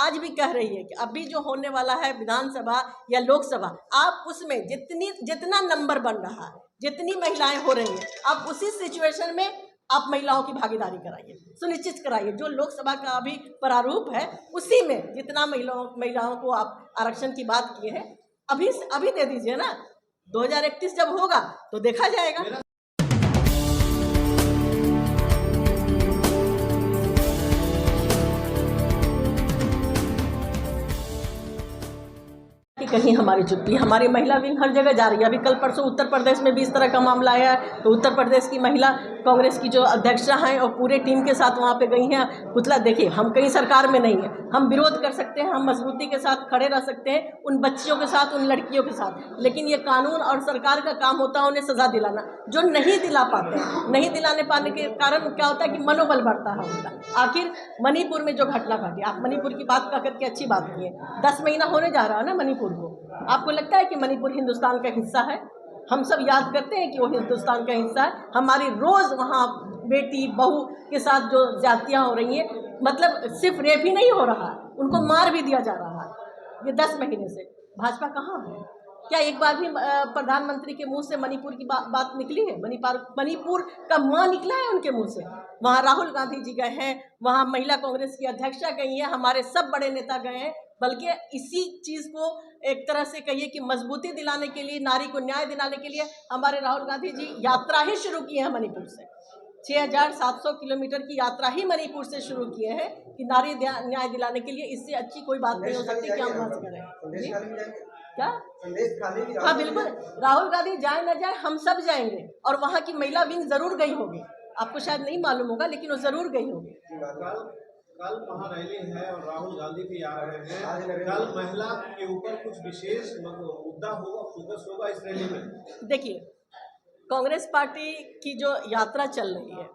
आज भी कह रही है कि अभी जो होने वाला है विधानसभा या लोकसभा, आप उसमें जितना नंबर बन रहा है, जितनी महिलाएं हो रही हैं, आप उसी सिचुएशन में आप महिलाओं की भागीदारी कराइए, सुनिश्चित कराइए। जो लोकसभा का अभी प्रारूप है उसी में जितना महिलाओं को आप आरक्षण की बात किए हैं अभी दे दीजिए ना। 2031 जब होगा तो देखा जाएगा। कहीं हमारी चुप्पी, हमारी महिला विंग हर जगह जा रही है। अभी कल परसों उत्तर प्रदेश में भी इस तरह का मामला आया है, तो उत्तर प्रदेश की महिला कांग्रेस की जो अध्यक्षा हैं और पूरे टीम के साथ वहाँ पे गई हैं। पुतला देखिए, हम कहीं सरकार में नहीं है, हम विरोध कर सकते हैं, हम मजबूती के साथ खड़े रह सकते हैं उन बच्चियों के साथ, उन लड़कियों के साथ, लेकिन ये कानून और सरकार का काम होता है उन्हें सजा दिलाना। जो नहीं दिला पाते हैं, नहीं दिलाने पाने के कारण क्या होता है कि मनोबल बढ़ता है उनका। आखिर मणिपुर में जो घटना घटी, आप मणिपुर की बात करके अच्छी बात की है, 10 महीना होने जा रहा है ना मणिपुर को। आपको लगता है कि मणिपुर हिंदुस्तान का हिस्सा है? हम सब याद करते हैं कि वो हिंदुस्तान का हिस्सा है। हमारी रोज वहाँ बेटी बहू के साथ जो ज्यादतियाँ हो रही हैं, मतलब सिर्फ रेप ही नहीं हो रहा, उनको मार भी दिया जा रहा है। ये 10 महीने से भाजपा कहाँ है? क्या एक बार भी प्रधानमंत्री के मुंह से मणिपुर की बात निकली है? मणिपुर का मां निकला है उनके मुंह से? वहाँ राहुल गांधी जी गए हैं, वहाँ महिला कांग्रेस की अध्यक्षा गई है, हमारे सब बड़े नेता गए हैं। बल्कि इसी चीज़ को एक तरह से कहिए कि मजबूती दिलाने के लिए, नारी को न्याय दिलाने के लिए हमारे राहुल गांधी जी यात्रा ही शुरू किए हैं मणिपुर से। 6700 किलोमीटर की यात्रा ही मणिपुर से शुरू किए हैं कि नारी न्याय दिलाने के लिए। इससे अच्छी कोई बात नहीं हो सकती कि हम बात करें। क्या हाँ बिल्कुल, राहुल गांधी जाए न जाए हम सब जाएंगे, और वहाँ की महिला विंग जरूर गई होगी। आपको शायद नहीं मालूम होगा, लेकिन वो जरूर गई होगी। कल वहाँ रैली है और राहुल गांधी भी आ रहे हैं। कल महिला के ऊपर कुछ विशेष मुद्दा होगा, फोकस होगा इस रैली में। देखिए, कांग्रेस पार्टी की जो यात्रा चल रही है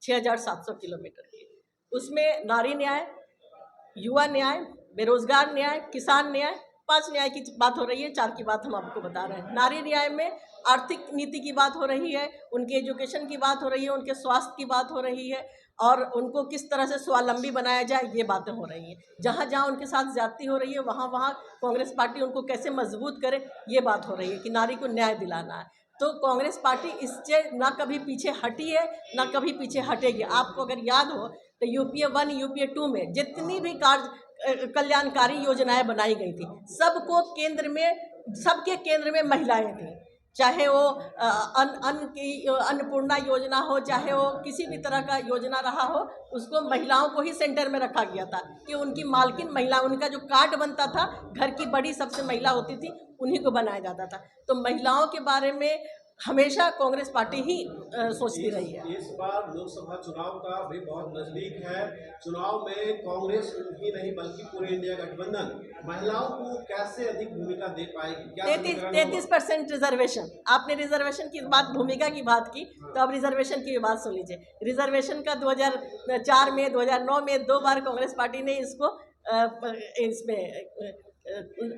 6700 किलोमीटर की, उसमें नारी न्याय, युवा न्याय, बेरोजगार न्याय, किसान न्याय, 5 न्याय की बात हो रही है। 4 की बात हम आपको बता रहे हैं। नारी न्याय में आर्थिक नीति की बात हो रही है, उनके एजुकेशन की बात हो रही है, उनके स्वास्थ्य की बात हो रही है, और उनको किस तरह से स्वावलंबी बनाया जाए ये बातें हो रही हैं। जहाँ जहाँ उनके साथ ज्यादती हो रही है वहाँ वहाँ कांग्रेस पार्टी उनको कैसे मजबूत करे ये बात हो रही है कि नारी को न्याय दिलाना है। तो कांग्रेस पार्टी इससे ना कभी पीछे हटी है ना कभी पीछे हटेगी। आपको अगर याद हो तो यूपीए 1 यूपीए 2 में जितनी भी कल्याणकारी योजनाएं बनाई गई थी, सबको केंद्र में, सबके केंद्र में महिलाएं थी। चाहे वो अन्नपूर्णा योजना हो, चाहे वो किसी भी तरह का योजना रहा हो, उसको महिलाओं को ही सेंटर में रखा गया था कि उनकी मालकिन महिला, उनका जो कार्ड बनता था, घर की बड़ी सबसे महिला होती थी, उन्हीं को बनाया जाता था। तो महिलाओं के बारे में हमेशा कांग्रेस पार्टी ही सोचती रही है। इस बार लोकसभा चुनाव का भी बहुत नजदीक है। चुनाव में कांग्रेस ही नहीं बल्कि पूरे इंडिया गठबंधन महिलाओं को कैसे अधिक भूमिका दे पाएगी? 33% रिजर्वेशन। आपने रिजर्वेशन की बात, भूमिका की बात की, तो अब रिजर्वेशन की बात सुन लीजिए। रिजर्वेशन का 2004 में, 2009 में 2 बार कांग्रेस पार्टी ने इसको इसमें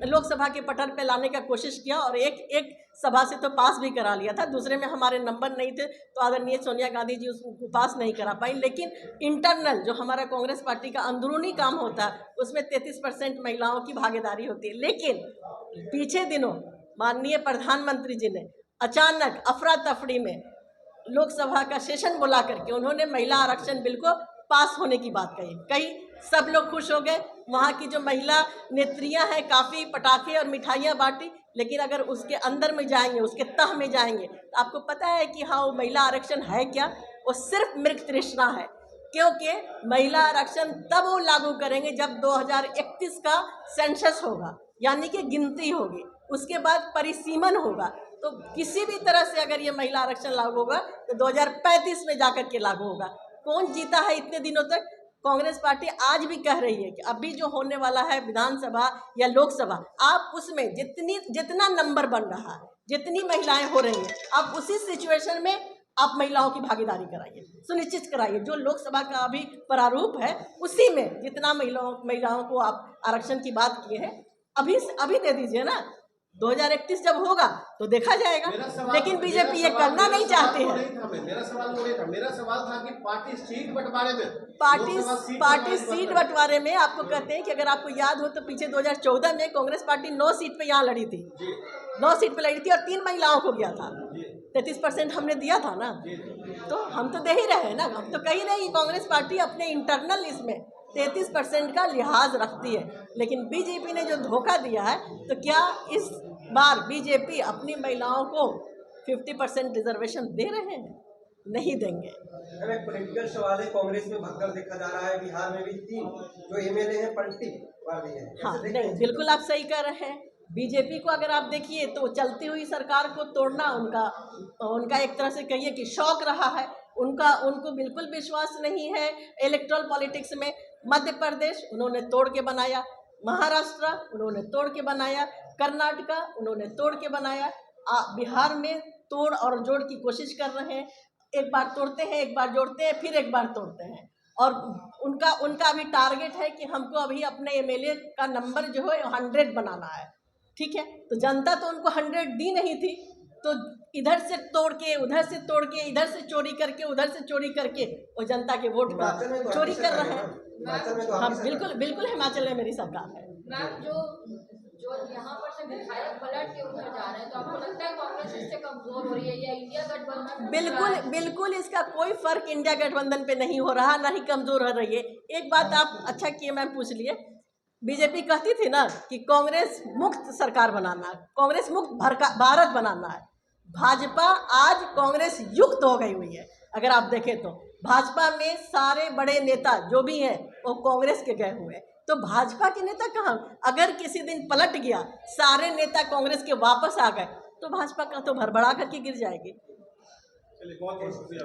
लोकसभा के पटल पे लाने का कोशिश किया, और एक सभा से तो पास भी करा लिया था, दूसरे में हमारे नंबर नहीं थे तो आदरणीय सोनिया गांधी जी उसको पास नहीं करा पाई। लेकिन इंटरनल जो हमारा कांग्रेस पार्टी का अंदरूनी काम होता है उसमें 33% महिलाओं की भागीदारी होती है। लेकिन पीछे दिनों माननीय प्रधानमंत्री जी ने अचानक अफरा तफरी में लोकसभा का सेशन बुला करके उन्होंने महिला आरक्षण बिल को पास होने की बात कही। सब लोग खुश हो गए। वहाँ की जो महिला नेत्रियां हैं काफ़ी पटाखे और मिठाइयाँ बांटी, लेकिन अगर उसके अंदर में जाएंगे, उसके तह में जाएंगे, तो आपको पता है कि हाँ वो महिला आरक्षण है क्या? वो सिर्फ मृग तृष्णा है। क्योंकि महिला आरक्षण तब वो लागू करेंगे जब 2031 का सेंसस होगा, यानी कि गिनती होगी, उसके बाद परिसीमन होगा। तो किसी भी तरह से अगर ये महिला आरक्षण लागू होगा तो 2035 में जाकर के लागू होगा। कौन जीता है इतने दिनों तक? कांग्रेस पार्टी आज भी कह रही है कि अभी जो होने वाला है विधानसभा या लोकसभा, आप उसमें जितना नंबर बन रहा है, जितनी महिलाएं हो रही हैं, आप उसी सिचुएशन में आप महिलाओं की भागीदारी कराइए, सुनिश्चित कराइए। जो लोकसभा का अभी प्रारूप है उसी में जितना महिलाओं को आप आरक्षण की बात किए हैं अभी दे दीजिए ना। 2031 जब होगा तो देखा जाएगा, लेकिन बीजेपी ये करना नहीं चाहती है। मेरा सवाल वो नहीं था, मेरा सवाल था कि पार्टी सीट बंटवारे में, पार्टी सीट बंटवारे में आपको कहते हैं कि अगर आपको याद हो तो पीछे 2014 में कांग्रेस पार्टी 9 सीट पे यहाँ लड़ी थी, 9 सीट पे लड़ी थी और 3 महिलाओं को गया था, 33% हमने दिया था ना, तो हम तो दे ही रहे हैं ना। हम तो कही नहीं, कांग्रेस पार्टी अपने इंटरनल इसमें 33% का लिहाज रखती है, लेकिन बीजेपी ने जो धोखा दिया है, तो क्या इस बार बीजेपी अपनी महिलाओं को 50% रिजर्वेशन दे रहे हैं? नहीं देंगे। एक पॉलिटिकल सवाल है, कांग्रेस में भगदड़ देखा जा रहा है, बिहार में भी 3 जो एमएलए हैं पलटी मार दी है। हाँ नहीं, बिल्कुल आप सही कह रहे हैं। बीजेपी को अगर आप देखिए तो चलती हुई सरकार को तोड़ना उनका एक तरह से कहिए कि शौक रहा है। उनको बिल्कुल विश्वास नहीं है इलेक्ट्रल पॉलिटिक्स में। मध्य प्रदेश उन्होंने तोड़ के बनाया, महाराष्ट्र उन्होंने तोड़ के बनाया, कर्नाटका उन्होंने तोड़ के बनाया, बिहार में तोड़ और जोड़ की कोशिश कर रहे हैं। एक बार तोड़ते हैं, एक बार जोड़ते हैं, फिर एक बार तोड़ते हैं। और उनका अभी टारगेट है कि हमको अभी अपने एमएलए का नंबर जो है 100 बनाना है। ठीक है, तो जनता तो उनको 100 दी नहीं थी, तो इधर से तोड़ के, उधर से तोड़ के, इधर से चोरी करके, उधर से चोरी करके वो जनता के वोट का चोरी कर रहे हैं। हाँ बिल्कुल हिमाचल में मेरी सरकार है। मैम, जो यहाँ पर से विधायक पलट के उधर जा रहे हैं, तो आपको लगता है कांग्रेस इससे कमजोर हो रही है या इंडिया गठबंधन? बिल्कुल इसका कोई फर्क इंडिया गठबंधन पे नहीं हो रहा, ना ही कमजोर हो रही है। एक बात आप अच्छा किए मैम पूछ लिए, बीजेपी कहती थी ना कि कांग्रेस मुक्त सरकार बनाना है, कांग्रेस मुक्त भारत बनाना है। भाजपा आज कांग्रेस युक्त हो गई हुई है। अगर आप देखें तो भाजपा में सारे बड़े नेता जो भी हैं वो कांग्रेस के गए हुए हैं, तो भाजपा के नेता कहाँ? अगर किसी दिन पलट गया, सारे नेता कांग्रेस के वापस आ गए, तो भाजपा का तो भरभरा करके गिर जाएगी। चलिए, बहुत बहुत शुक्रिया।